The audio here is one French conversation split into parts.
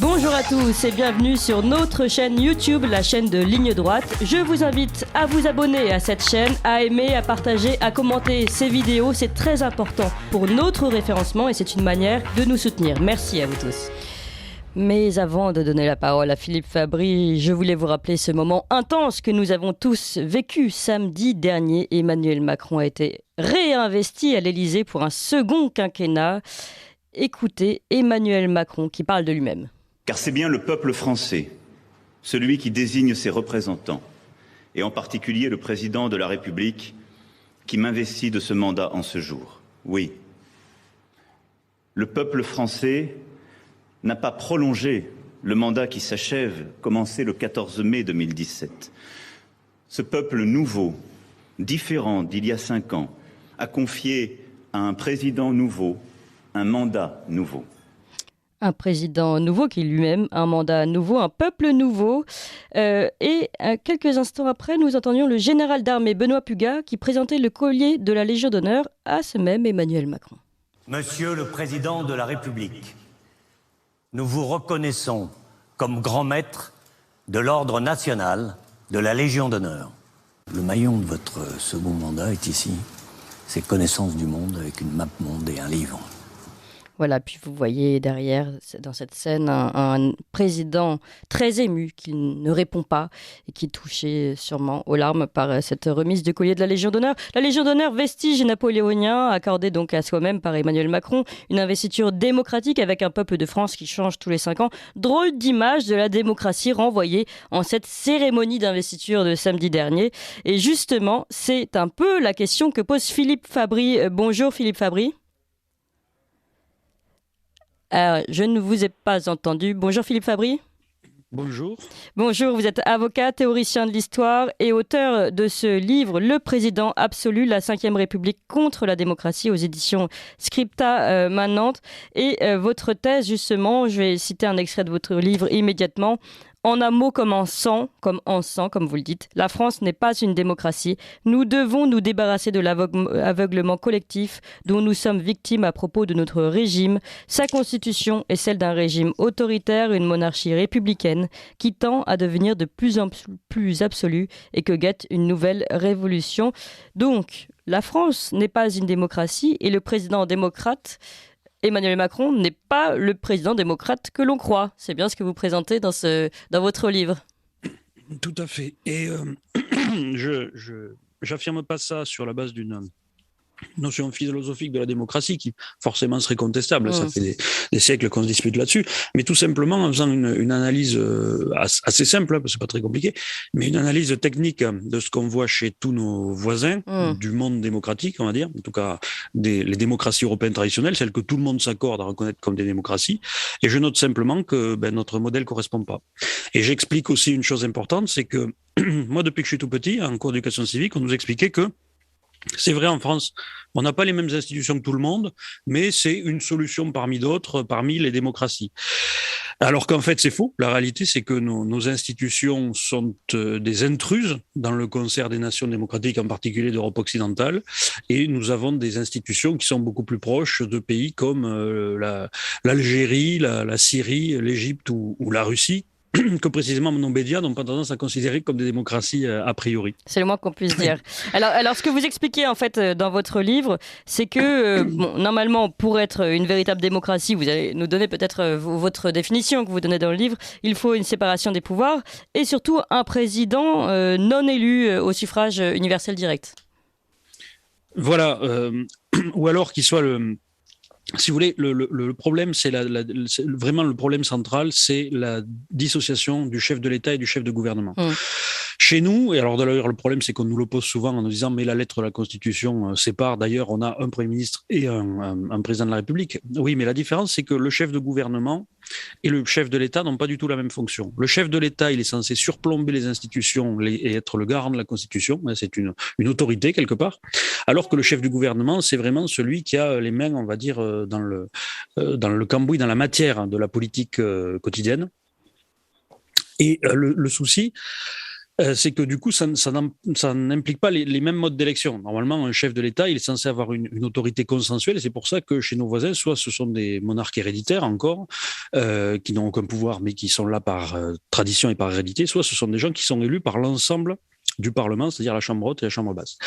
Bonjour à tous et bienvenue sur notre chaîne YouTube, la chaîne de Ligne Droite. Je vous invite à vous abonner à cette chaîne, à aimer, à partager, à commenter ces vidéos. C'est très important pour notre référencement et c'est une manière de nous soutenir. Merci à vous tous. Mais avant de donner la parole à Philippe Fabry, je voulais vous rappeler ce moment intense que nous avons tous vécu samedi dernier. Emmanuel Macron a été réinvesti à l'Élysée pour un second quinquennat. Écoutez Emmanuel Macron qui parle de lui-même. Car c'est bien le peuple français, celui qui désigne ses représentants, et en particulier le président de la République, qui m'investit de ce mandat en ce jour. Oui, le peuple français n'a pas prolongé le mandat qui s'achève, commencé le 14 mai 2017. Ce peuple nouveau, différent d'il y a 5 ans, a confié à un président nouveau un mandat nouveau. Un président nouveau qui lui-même, un mandat nouveau, un peuple nouveau. Et quelques instants après, nous entendions le général d'armée Benoît Pugat qui présentait le collier de la Légion d'honneur à ce même Emmanuel Macron. Monsieur le Président de la République, nous vous reconnaissons comme grand maître de l'Ordre national de la Légion d'honneur. Le maillon de votre second mandat est ici, c'est connaissance du monde avec une map monde et un livre. Voilà, puis vous voyez derrière, dans cette scène, un président très ému qui ne répond pas et qui est touché sûrement aux larmes par cette remise du collier de la Légion d'honneur. La Légion d'honneur, vestige napoléonien, accordé donc à soi-même par Emmanuel Macron, une investiture démocratique avec un peuple de France qui change tous les 5 ans. Drôle d'image de la démocratie renvoyée en cette cérémonie d'investiture de samedi dernier. Et justement, c'est un peu la question que pose Philippe Fabry. Bonjour Philippe Fabry. Je ne vous ai pas entendu. Bonjour Philippe Fabry. Bonjour. Bonjour, vous êtes avocat, théoricien de l'histoire et auteur de ce livre « Le président absolu, la 5e République contre la démocratie » aux éditions Scripta Manente. Et votre thèse, justement, je vais citer un extrait de votre livre immédiatement. En un mot comme en sang, comme vous le dites, la France n'est pas une démocratie. Nous devons nous débarrasser de l'aveuglement collectif dont nous sommes victimes à propos de notre régime. Sa constitution est celle d'un régime autoritaire, une monarchie républicaine qui tend à devenir de plus en plus absolue et que guette une nouvelle révolution. Donc, la France n'est pas une démocratie et le président démocrate Emmanuel Macron n'est pas le président démocrate que l'on croit. C'est bien ce que vous présentez dans votre livre. Tout à fait. Et je n'affirme pas ça sur la base d'une notion philosophique de la démocratie qui forcément serait contestable. Ça fait des siècles qu'on se dispute là-dessus. Mais tout simplement en faisant une analyse assez simple, parce que c'est pas très compliqué, mais une analyse technique de ce qu'on voit chez tous nos voisins du monde démocratique, on va dire, en tout cas les démocraties européennes traditionnelles, celles que tout le monde s'accorde à reconnaître comme des démocraties. Et je note simplement que notre modèle correspond pas. Et j'explique aussi une chose importante, c'est que moi, depuis que je suis tout petit, en cours d'éducation civique, on nous expliquait que c'est vrai, en France, on n'a pas les mêmes institutions que tout le monde, mais c'est une solution parmi d'autres, parmi les démocraties. Alors qu'en fait, c'est faux. La réalité, c'est que nos institutions sont des intruses dans le concert des nations démocratiques, en particulier d'Europe occidentale, et nous avons des institutions qui sont beaucoup plus proches de pays comme l'Algérie, la Syrie, l'Égypte ou la Russie, que précisément nos médias n'ont pas tendance à considérer comme des démocraties a priori. C'est le moins qu'on puisse dire. Alors, ce que vous expliquez en fait dans votre livre, c'est que normalement, pour être une véritable démocratie, vous allez nous donner peut-être votre définition que vous donnez dans le livre, il faut une séparation des pouvoirs et surtout un président non élu au suffrage universel direct. Voilà, ou alors qu'il soit si vous voulez, le problème, c'est vraiment le problème central, c'est la dissociation du chef de l'État et du chef de gouvernement. Chez nous, et alors d'ailleurs le problème c'est qu'on nous l'oppose souvent en nous disant mais la lettre de la Constitution sépare, d'ailleurs on a un Premier ministre et un président de la République. Oui, mais la différence c'est que le chef de gouvernement et le chef de l'État n'ont pas du tout la même fonction. Le chef de l'État, il est censé surplomber les institutions et être le garant de la Constitution, c'est une autorité quelque part, alors que le chef du gouvernement c'est vraiment celui qui a les mains, on va dire, dans le cambouis, dans la matière de la politique quotidienne. Et le souci, C'est que du coup, ça n'implique pas les mêmes modes d'élection. Normalement, un chef de l'État, il est censé avoir une autorité consensuelle, et c'est pour ça que chez nos voisins, soit ce sont des monarques héréditaires encore, qui n'ont aucun pouvoir, mais qui sont là par tradition et par hérédité, soit ce sont des gens qui sont élus par l'ensemble du Parlement, c'est-à-dire la Chambre haute et la Chambre basse.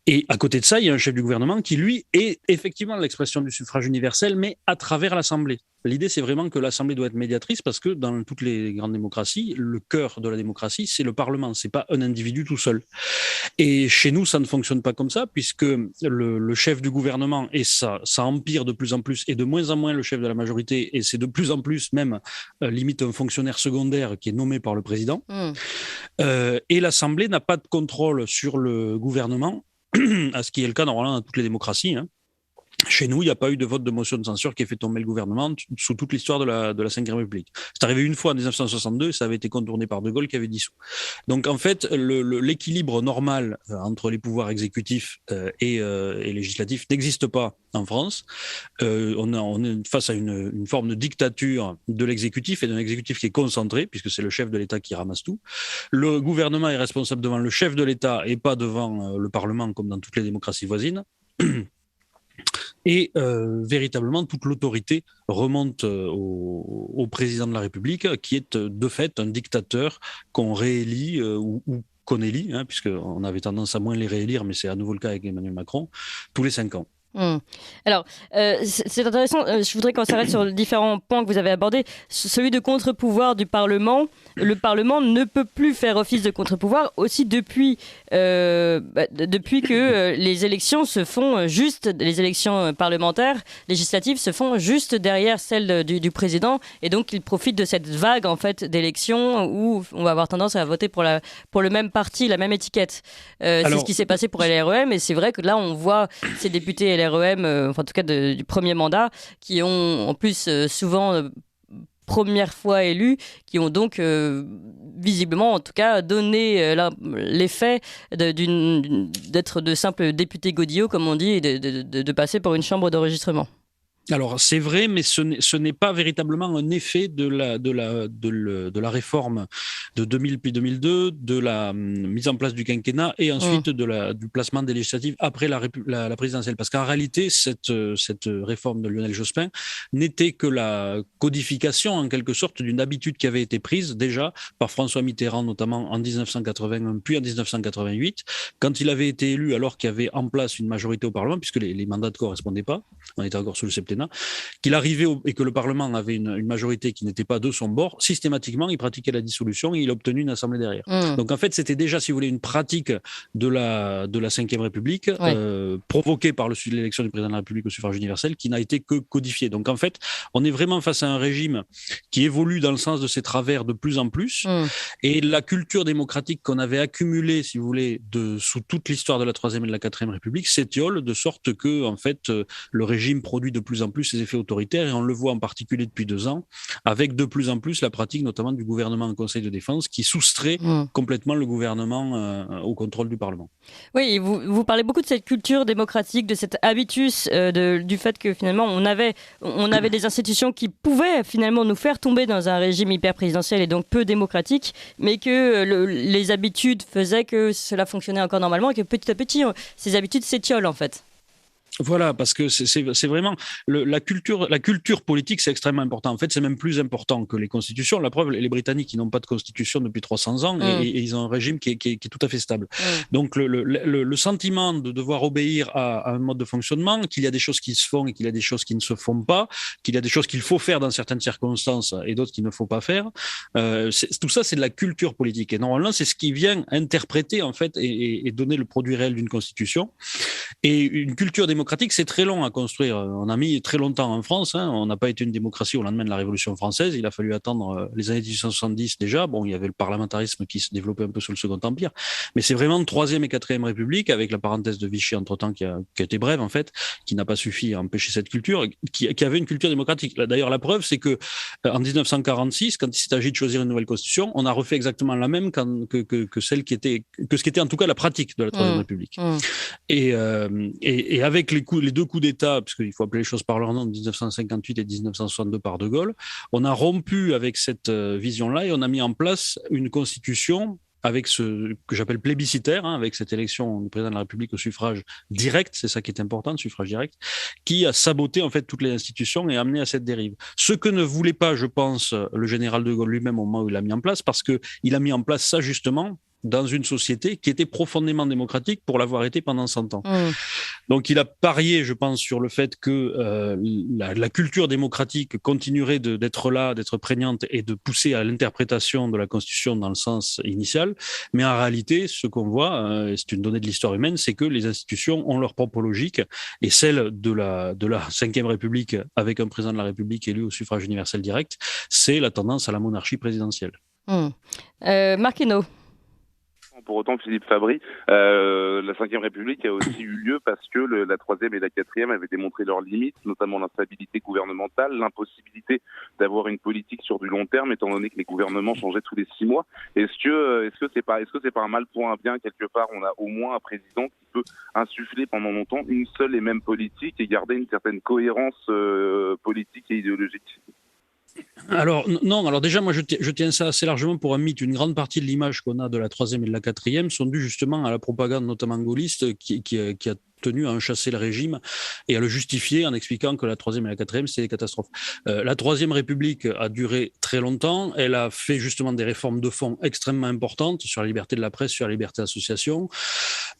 Et à côté de ça, il y a un chef du gouvernement qui, lui, est effectivement l'expression du suffrage universel, mais à travers l'Assemblée. L'idée, c'est vraiment que l'Assemblée doit être médiatrice parce que dans toutes les grandes démocraties, le cœur de la démocratie, c'est le Parlement, c'est pas un individu tout seul. Et chez nous, ça ne fonctionne pas comme ça puisque le chef du gouvernement, et ça empire de plus en plus, et de moins en moins le chef de la majorité, et c'est de plus en plus même limite un fonctionnaire secondaire qui est nommé par le président. Et l'Assemblée n'a pas de contrôle sur le gouvernement, à ce qui est le cas normalement dans toutes les démocraties, hein. Chez nous, il n'y a pas eu de vote de motion de censure qui ait fait tomber le gouvernement sous toute l'histoire de la Ve République. C'est arrivé une fois en 1962, ça avait été contourné par De Gaulle qui avait dissous. Donc en fait, l'équilibre normal entre les pouvoirs exécutifs et législatifs n'existe pas en France. On est face à une forme de dictature de l'exécutif et d'un exécutif qui est concentré, puisque c'est le chef de l'État qui ramasse tout. Le gouvernement est responsable devant le chef de l'État et pas devant le Parlement comme dans toutes les démocraties voisines. Et véritablement, toute l'autorité remonte au président de la République, qui est de fait un dictateur qu'on réélit ou qu'on élit, hein, puisqu'on avait tendance à moins les réélire, mais c'est à nouveau le cas avec Emmanuel Macron, tous les 5 ans. Alors, c'est intéressant, je voudrais qu'on s'arrête sur les différents points que vous avez abordés. Celui de contre-pouvoir du Parlement. Le Parlement ne peut plus faire office de contre-pouvoir aussi depuis que les élections se font juste, les élections parlementaires, législatives se font juste derrière celles du président, et donc il profite de cette vague en fait d'élections où on va avoir tendance à voter pour le même parti, la même étiquette. C'est ce qui s'est passé pour LREM, et c'est vrai que là on voit ces députés LREM, enfin en tout cas du premier mandat, qui ont en plus souvent première fois élus, qui ont donc visiblement en tout cas donné l'effet d'être de simples députés godillots comme on dit, et de passer par une chambre d'enregistrement. Alors c'est vrai, mais ce n'est pas véritablement un effet de la réforme de 2000 puis 2002, de la mise en place du quinquennat et ensuite du placement des législatives après la présidentielle. Parce qu'en réalité, cette réforme de Lionel Jospin n'était que la codification en quelque sorte d'une habitude qui avait été prise déjà par François Mitterrand, notamment en 1981 puis en 1988, quand il avait été élu alors qu'il y avait en place une majorité au Parlement, puisque les mandats ne correspondaient pas, on était encore sous le septennat, qu'il arrivait et que le Parlement avait une majorité qui n'était pas de son bord, systématiquement, il pratiquait la dissolution et il a obtenu une assemblée derrière. Donc en fait, c'était déjà, si vous voulez, une pratique de la Ve République, provoquée par l'élection du président de la République au suffrage universel, qui n'a été que codifiée. Donc en fait, on est vraiment face à un régime qui évolue dans le sens de ses travers de plus en plus, et la culture démocratique qu'on avait accumulée, si vous voulez, sous toute l'histoire de la Troisième et de la Quatrième République, s'étiole de sorte que, en fait, le régime produit de plus en plus ses effets autoritaires, et on le voit en particulier depuis 2 ans, avec de plus en plus la pratique notamment du gouvernement en Conseil de défense qui soustrait complètement le gouvernement au contrôle du Parlement. Oui, vous parlez beaucoup de cette culture démocratique, de cet habitus, du fait que finalement on avait des institutions qui pouvaient finalement nous faire tomber dans un régime hyper présidentiel et donc peu démocratique, mais que les habitudes faisaient que cela fonctionnait encore normalement et que petit à petit ces habitudes s'étiolent en fait. Voilà, parce que c'est vraiment la culture politique, c'est extrêmement important. En fait, c'est même plus important que les constitutions. La preuve, les Britanniques, ils n'ont pas de constitution depuis 300 ans et ils ont un régime qui est tout à fait stable. Donc, le sentiment de devoir obéir à un mode de fonctionnement, qu'il y a des choses qui se font et qu'il y a des choses qui ne se font pas, qu'il y a des choses qu'il faut faire dans certaines circonstances et d'autres qu'il ne faut pas faire, tout ça, c'est de la culture politique. Et normalement, c'est ce qui vient interpréter, en fait, et donner le produit réel d'une constitution. Et une culture démocratique, c'est très long à construire. On a mis très longtemps en France. On n'a pas été une démocratie au lendemain de la Révolution française. Il a fallu attendre les années 1870 déjà. Bon, il y avait le parlementarisme qui se développait un peu sous le Second Empire. Mais c'est vraiment Troisième et Quatrième République, avec la parenthèse de Vichy entre-temps qui a été brève en fait, qui n'a pas suffi à empêcher cette culture, qui avait une culture démocratique. D'ailleurs, la preuve, c'est que en 1946, quand il s'est agi de choisir une nouvelle constitution, on a refait exactement la même que ce qui était en tout cas la pratique de la Troisième République. Et avec avec les deux coups d'État, puisqu'il faut appeler les choses par leur nom, de 1958 et 1962 par De Gaulle, on a rompu avec cette vision-là et on a mis en place une constitution avec ce que j'appelle plébiscitaire, avec cette élection du président de la République au suffrage direct, c'est ça qui est important, le suffrage direct, qui a saboté en fait toutes les institutions et amené à cette dérive. Ce que ne voulait pas, je pense, le général de Gaulle lui-même au moment où il l'a mis en place, parce qu'il a mis en place ça justement dans une société qui était profondément démocratique pour l'avoir été pendant 100 ans. Donc il a parié, je pense, sur le fait que la culture démocratique continuerait d'être là, d'être prégnante et de pousser à l'interprétation de la Constitution dans le sens initial. Mais en réalité, ce qu'on voit, et c'est une donnée de l'histoire humaine, c'est que les institutions ont leur propre logique, et celle de la Ve République, avec un président de la République élu au suffrage universel direct, c'est la tendance à la monarchie présidentielle. Marc Hainaut. Pour autant, Philippe Fabry, la Ve République a aussi eu lieu parce que la Troisième et la Quatrième avaient démontré leurs limites, notamment l'instabilité gouvernementale, l'impossibilité d'avoir une politique sur du long terme, étant donné que les gouvernements changeaient tous les 6 mois. Est-ce que c'est pas un mal pour un bien quelque part? On a au moins un président qui peut insuffler pendant longtemps une seule et même politique et garder une certaine cohérence politique et idéologique. Alors non, alors déjà moi je tiens ça assez largement pour un mythe. Une grande partie de l'image qu'on a de la Troisième et de la Quatrième sont dues justement à la propagande notamment gaulliste qui a tenu à enchasser le régime et à le justifier en expliquant que la Troisième et la Quatrième, c'était des catastrophes. La Troisième République a duré très longtemps. Elle a fait justement des réformes de fond extrêmement importantes sur la liberté de la presse, sur la liberté d'association.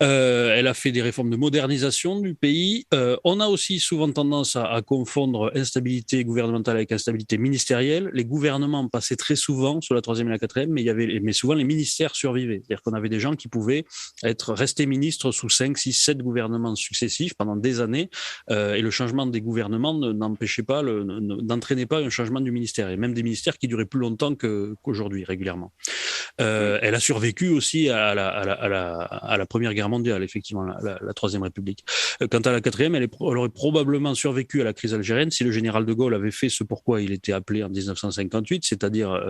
Elle a fait des réformes de modernisation du pays. On a aussi souvent tendance à confondre instabilité gouvernementale avec instabilité ministérielle. Les gouvernements passaient très souvent sous la Troisième et la Quatrième, mais souvent les ministères survivaient. C'est-à-dire qu'on avait des gens qui pouvaient rester ministres sous 5, 6, 7 gouvernements successifs pendant des années, et le changement des gouvernements n'entraînait pas un changement du ministère, et même des ministères qui duraient plus longtemps qu'aujourd'hui, régulièrement. Elle a survécu aussi à la Première Guerre mondiale, effectivement, la Troisième République. Quant à la Quatrième, elle aurait probablement survécu à la crise algérienne si le général de Gaulle avait fait ce pourquoi il était appelé en 1958, c'est-à-dire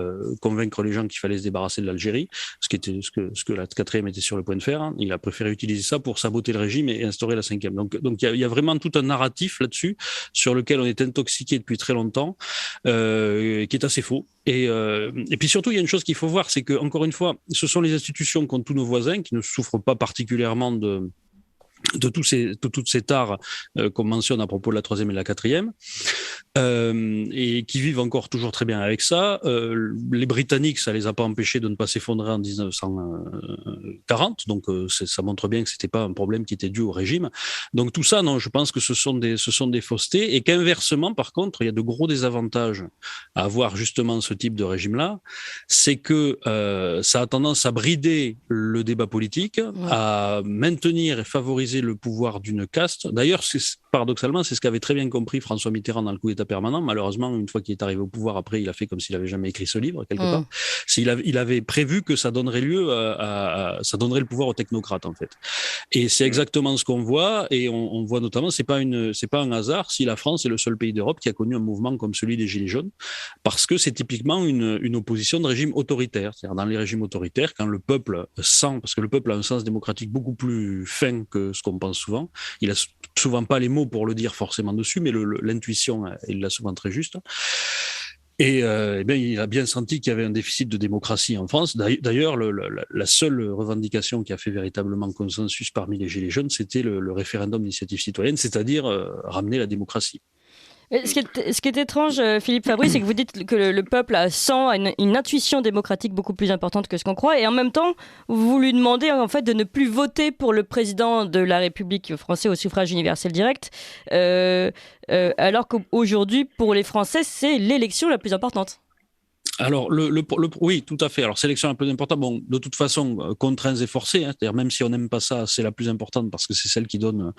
convaincre les gens qu'il fallait se débarrasser de l'Algérie, ce que la Quatrième était sur le point de faire. Il a préféré utiliser ça pour saboter le régime et instaurer la Cinquième. Donc il y a vraiment tout un narratif là-dessus sur lequel on est intoxiqué depuis très longtemps, qui est assez faux. Et puis surtout, il y a une chose qu'il faut voir, c'est que, encore une fois, ce sont les institutions qu'ont tous nos voisins qui ne souffrent pas particulièrement de toute cette art qu'on mentionne à propos de la Troisième et de la Quatrième, et qui vivent encore toujours très bien avec ça. Les Britanniques, ça les a pas empêchés de ne pas s'effondrer en 1940, donc ça montre bien que c'était pas un problème qui était dû au régime. Donc tout ça, non, je pense que ce sont des faussetés, et qu'inversement, par contre, il y a de gros désavantages à avoir justement ce type de régime-là. C'est que ça a tendance à brider le débat politique, à maintenir et favoriser le pouvoir d'une caste. D'ailleurs, paradoxalement, c'est ce qu'avait très bien compris François Mitterrand dans le coup d'État permanent. Malheureusement, une fois qu'il est arrivé au pouvoir, après, il a fait comme s'il avait jamais écrit ce livre, quelque part. Il avait prévu que ça donnerait lieu ça donnerait le pouvoir aux technocrates, en fait. Et c'est exactement ce qu'on voit, et on voit notamment, c'est pas un hasard si la France est le seul pays d'Europe qui a connu un mouvement comme celui des Gilets jaunes, parce que c'est typiquement une opposition de régime autoritaire. C'est-à-dire, dans les régimes autoritaires, quand le peuple sent, parce que le peuple a un sens démocratique beaucoup plus fin que ce qu'on pense souvent, il a souvent pas les mots pour le dire forcément dessus, mais l'intuition, il l'a souvent très juste. Et bien, il a bien senti qu'il y avait un déficit de démocratie en France. D'ailleurs, la seule revendication qui a fait véritablement consensus parmi les Gilets jaunes, c'était le référendum d'initiative citoyenne, c'est-à-dire ramener la démocratie. Ce qui est étrange, Philippe Fabry, c'est que vous dites que le peuple sent une intuition démocratique beaucoup plus importante que ce qu'on croit, et en même temps, vous lui demandez en fait de ne plus voter pour le président de la République française au suffrage universel direct, alors qu'aujourd'hui, pour les Français, c'est l'élection la plus importante. Alors, oui, tout à fait. Alors, sélection la plus importante, bon, de toute façon, contraints et forcés, c'est-à-dire même si on n'aime pas ça, c'est la plus importante parce que c'est celle qui donne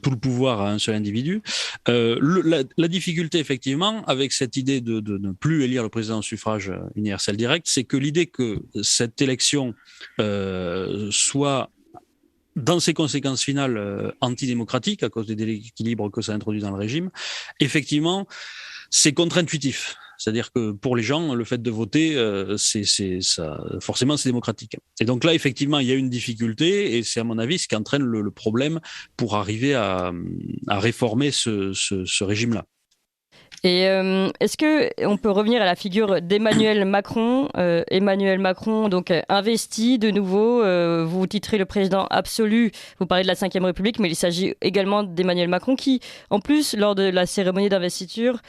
tout le pouvoir à un seul individu. La difficulté, effectivement, avec cette idée de ne plus élire le président au suffrage universel direct, c'est que l'idée que cette élection soit, dans ses conséquences finales, antidémocratique à cause des déséquilibres que ça introduit dans le régime, effectivement, c'est contre-intuitif. C'est-à-dire que pour les gens, le fait de voter, forcément, c'est démocratique. Et donc là, effectivement, il y a une difficulté, et c'est à mon avis ce qui entraîne le problème pour arriver à réformer ce régime-là. Et est-ce qu'on peut revenir à la figure d'Emmanuel Macron Emmanuel Macron, donc investi de nouveau, vous titrez le président absolu, vous parlez de la Ve République, mais il s'agit également d'Emmanuel Macron qui, en plus, lors de la cérémonie d'investiture,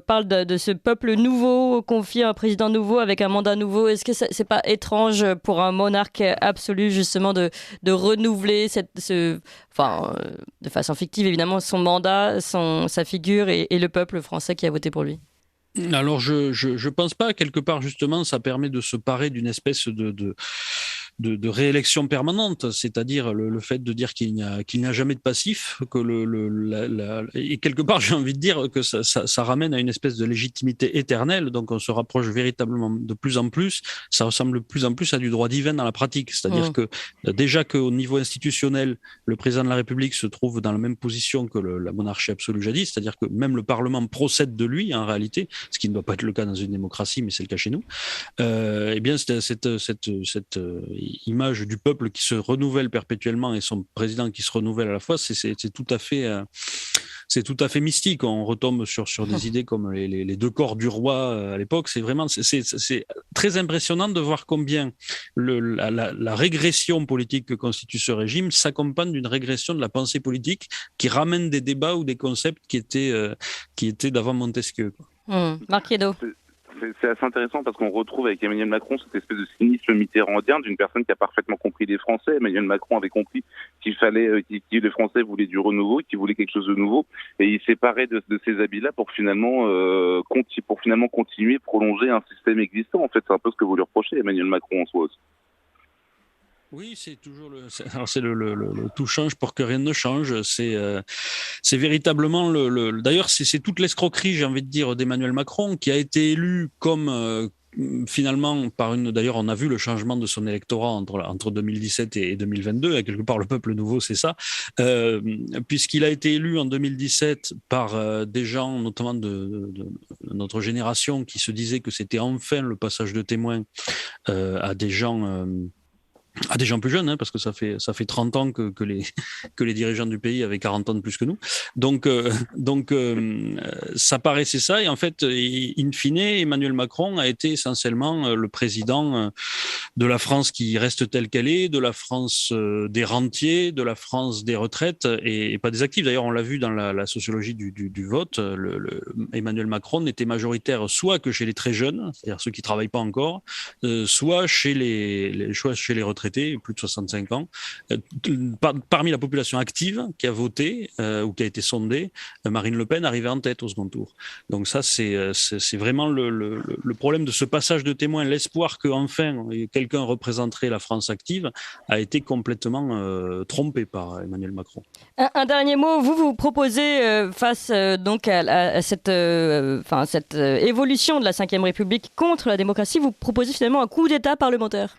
parle de ce peuple nouveau, confié à un président nouveau avec un mandat nouveau. Est-ce que c'est pas étrange pour un monarque absolu, justement, de renouveler de façon fictive, évidemment, son mandat, sa figure et le peuple français qui a voté pour lui? Alors, je pense pas. Quelque part, justement, ça permet de se parer d'une espèce de réélection permanente, c'est-à-dire le fait de dire qu'il n'y a jamais de passif, que et quelque part, j'ai envie de dire que ça ramène à une espèce de légitimité éternelle, donc on se rapproche véritablement de plus en plus, ça ressemble de plus en plus à du droit divin dans la pratique, c'est-à-dire que déjà qu'au niveau institutionnel, le président de la République se trouve dans la même position que la monarchie absolue jadis, c'est-à-dire que même le Parlement procède de lui, en réalité, ce qui ne doit pas être le cas dans une démocratie, mais c'est le cas chez nous. Eh bien, cette image du peuple qui se renouvelle perpétuellement et son président qui se renouvelle à la fois, c'est tout à fait mystique. On retombe sur des idées comme les deux corps du roi à l'époque. C'est très impressionnant de voir combien la régression politique que constitue ce régime s'accompagne d'une régression de la pensée politique qui ramène des débats ou des concepts qui étaient d'avant Montesquieu. Marc Reynaud. C'est assez intéressant parce qu'on retrouve avec Emmanuel Macron cette espèce de cynisme mitterrandien d'une personne qui a parfaitement compris les Français. Emmanuel Macron avait compris qu'il fallait, que les Français voulaient du renouveau, qu'ils voulaient quelque chose de nouveau, et il s'est paré de ces habits-là pour finalement continuer, prolonger un système existant. En fait, c'est un peu ce que vous lui reprochez, Emmanuel Macron, en soi aussi. Oui, c'est toujours le tout change pour que rien ne change. C'est véritablement D'ailleurs, c'est toute l'escroquerie, j'ai envie de dire, d'Emmanuel Macron, qui a été élu comme finalement d'ailleurs, on a vu le changement de son électorat entre 2017 et 2022. Et quelque part, le peuple nouveau, c'est ça, puisqu'il a été élu en 2017 par des gens, notamment de notre génération, qui se disaient que c'était enfin le passage de témoin à des gens plus jeunes, parce que ça fait 30 ans que les dirigeants du pays avaient 40 ans de plus que nous. Donc, ça paraissait ça. Et en fait, in fine, Emmanuel Macron a été essentiellement le président de la France qui reste telle qu'elle est, de la France des rentiers, de la France des retraites et pas des actifs. D'ailleurs, on l'a vu dans la sociologie du vote. Emmanuel Macron n'était majoritaire soit que chez les très jeunes, c'est-à-dire ceux qui travaillent pas encore, soit chez les retraités, plus de 65 ans, parmi la population active qui a voté ou qui a été sondée, Marine Le Pen arrivait en tête au second tour. Donc ça, c'est vraiment le problème de ce passage de témoin. L'espoir qu'enfin quelqu'un représenterait la France active a été complètement trompé par Emmanuel Macron. Un dernier mot, vous proposez face donc à cette évolution de la Ve République contre la démocratie, vous proposez finalement un coup d'État parlementaire.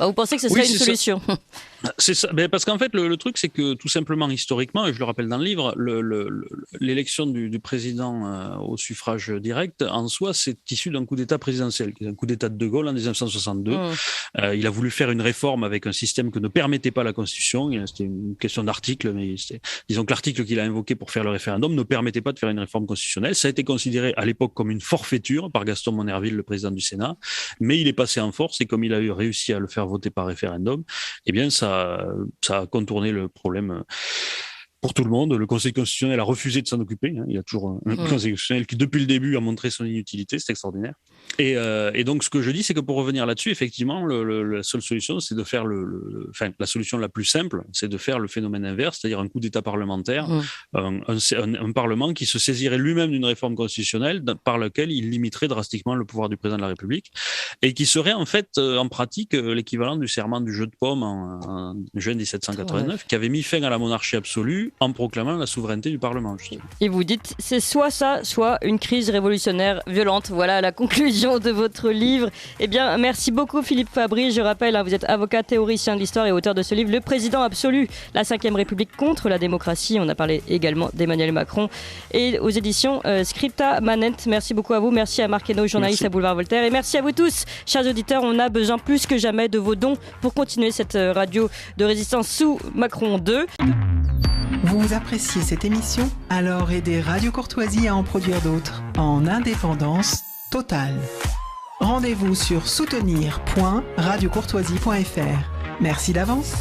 Vous pensez que ce serait une solution? C'est ça. Mais parce qu'en fait, le truc, c'est que tout simplement, historiquement, et je le rappelle dans le livre, l'élection du président au suffrage direct, en soi, c'est issu d'un coup d'État présidentiel, qui est un coup d'État de Gaulle en 1962. Il a voulu faire une réforme avec un système que ne permettait pas la Constitution. C'était une question d'article, mais disons que l'article qu'il a invoqué pour faire le référendum ne permettait pas de faire une réforme constitutionnelle. Ça a été considéré à l'époque comme une forfaiture par Gaston Monnerville, le président du Sénat, mais il est passé en force et comme il a réussi à le faire voter par référendum, eh bien, ça a contourné le problème pour tout le monde. Le Conseil constitutionnel a refusé de s'en occuper. Il y a toujours un Conseil constitutionnel qui, depuis le début, a montré son inutilité. C'est extraordinaire. Et donc, ce que je dis, c'est que pour revenir là-dessus, effectivement, la seule solution, c'est de faire la solution la plus simple, c'est de faire le phénomène inverse, c'est-à-dire un coup d'État parlementaire, un Parlement qui se saisirait lui-même d'une réforme constitutionnelle par laquelle il limiterait drastiquement le pouvoir du président de la République et qui serait en fait, en pratique, l'équivalent du serment du jeu de paume en juin 1789, qui avait mis fin à la monarchie absolue en proclamant la souveraineté du Parlement, justement. Et vous dites, c'est soit ça, soit une crise révolutionnaire violente. Voilà la conclusion de votre livre. Eh bien, merci beaucoup Philippe Fabry. Je rappelle, vous êtes avocat, théoricien de l'histoire et auteur de ce livre, Le Président absolu, la 5e République contre la démocratie. On a parlé également d'Emmanuel Macron. Et aux éditions Scripta Manent. Merci beaucoup à vous. Merci à Marc Hainaut, journaliste à Boulevard Voltaire. Et merci à vous tous, chers auditeurs. On a besoin plus que jamais de vos dons pour continuer cette radio de résistance sous Macron 2. Vous appréciez cette émission? Alors aidez Radio Courtoisie à en produire d'autres en indépendance totale. Rendez-vous sur soutenir.radiocourtoisie.fr. Merci d'avance.